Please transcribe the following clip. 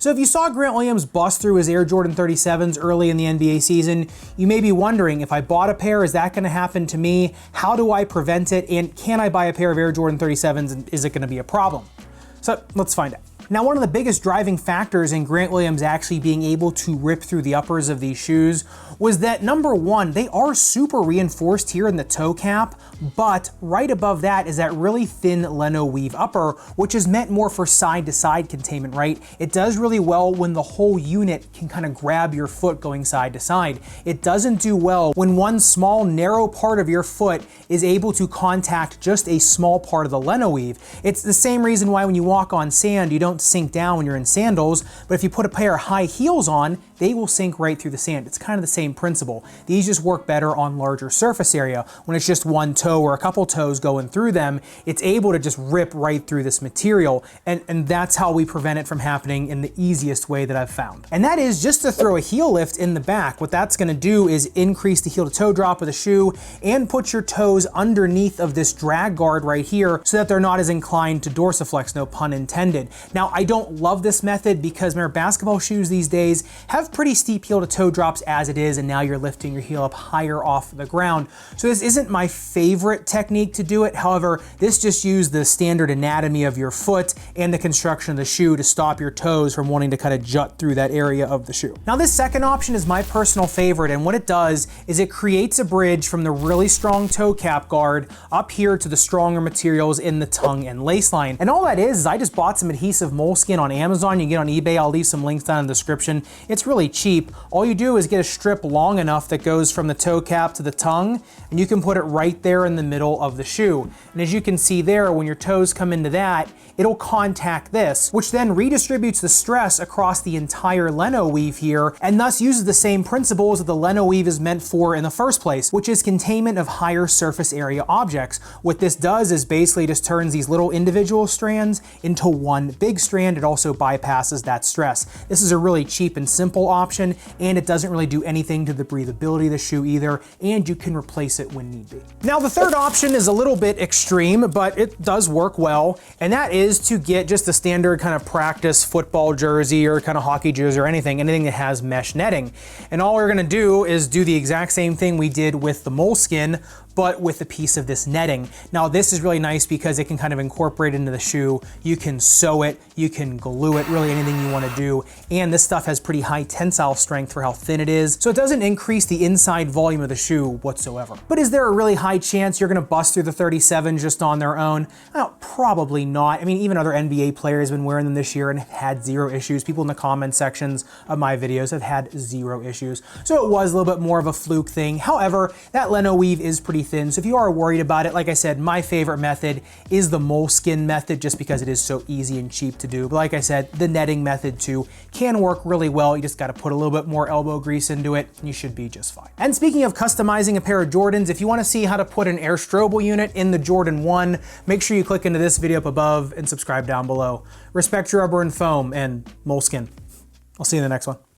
So if you saw Grant Williams bust through his Air Jordan 37s early in the NBA season, you may be wondering, if I bought a pair, is that going to happen to me? How do I prevent it? And can I buy a pair of Air Jordan 37s and is it going to be a problem? So let's find out. Now, one of the biggest driving factors in Grant Williams actually being able to rip through the uppers of these shoes was that, number one, they are super reinforced here in the toe cap, but right above that is that really thin Leno weave upper, which is meant more for side-to-side containment, right? It does really well when the whole unit can kind of grab your foot going side to side. It doesn't do well when one small, narrow part of your foot is able to contact just a small part of the Leno weave. It's the same reason why when you walk on sand, you don't sink down when you're in sandals, but if you put a pair of high heels on, they will sink right through the sand. It's kind of the same principle. These just work better on larger surface area. When it's just one toe or a couple toes going through them, it's able to just rip right through this material, and that's how we prevent it from happening in the easiest way that I've found. And that is just to throw a heel lift in the back. What that's gonna do is increase the heel to toe drop of the shoe and put your toes underneath of this drag guard right here so that they're not as inclined to dorsiflex, no pun intended. Now, I don't love this method because remember, basketball shoes these days have pretty steep heel to toe drops as it is, and now you're lifting your heel up higher off the ground. So this isn't my favorite technique to do it. However, this just used the standard anatomy of your foot and the construction of the shoe to stop your toes from wanting to kind of jut through that area of the shoe. Now, this second option is my personal favorite, and what it does is it creates a bridge from the really strong toe cap guard up here to the stronger materials in the tongue and lace line. And all that is I just bought some adhesive moleskin on Amazon. You can get on eBay. I'll leave some links down in the description. It's really cheap. All you do is get a strip long enough that goes from the toe cap to the tongue, and you can put it right there in the middle of the shoe. And as you can see there, when your toes come into that, it'll contact this, which then redistributes the stress across the entire Leno weave here, and thus uses the same principles that the Leno weave is meant for in the first place, which is containment of higher surface area objects. What this does is basically just turns these little individual strands into one big strand. It also bypasses that stress. This is a really cheap and simple option, and it doesn't really do anything to the breathability of the shoe either, and you can replace it when need be. Now, the third option is a little bit extreme, but it does work well, and that is to get just the standard kind of practice football jersey or kind of hockey jersey or anything that has mesh netting. And all we're gonna do is do the exact same thing we did with the moleskin, but with a piece of this netting. Now, this is really nice because it can kind of incorporate into the shoe. You can sew it, you can glue it, really anything you want to do. And this stuff has pretty high tensile strength for how thin it is, so it doesn't increase the inside volume of the shoe whatsoever. But is there a really high chance you're gonna bust through the 37 just on their own? Well, probably not. I mean, even other NBA players have been wearing them this year and have had zero issues. People in the comment sections of my videos have had zero issues. So it was a little bit more of a fluke thing. However, that Leno weave is pretty thin, so if you are worried about it, like I said, my favorite method is the moleskin method just because it is so easy and cheap to do. But like I said, the netting method too can work really well. You just got to put a little bit more elbow grease into it and you should be just fine. And speaking of customizing a pair of Jordans, if you want to see how to put an Air Strobel unit in the Jordan 1, make sure you click into this video up above and subscribe down below. Respect your rubber and foam and moleskin. I'll see you in the next one.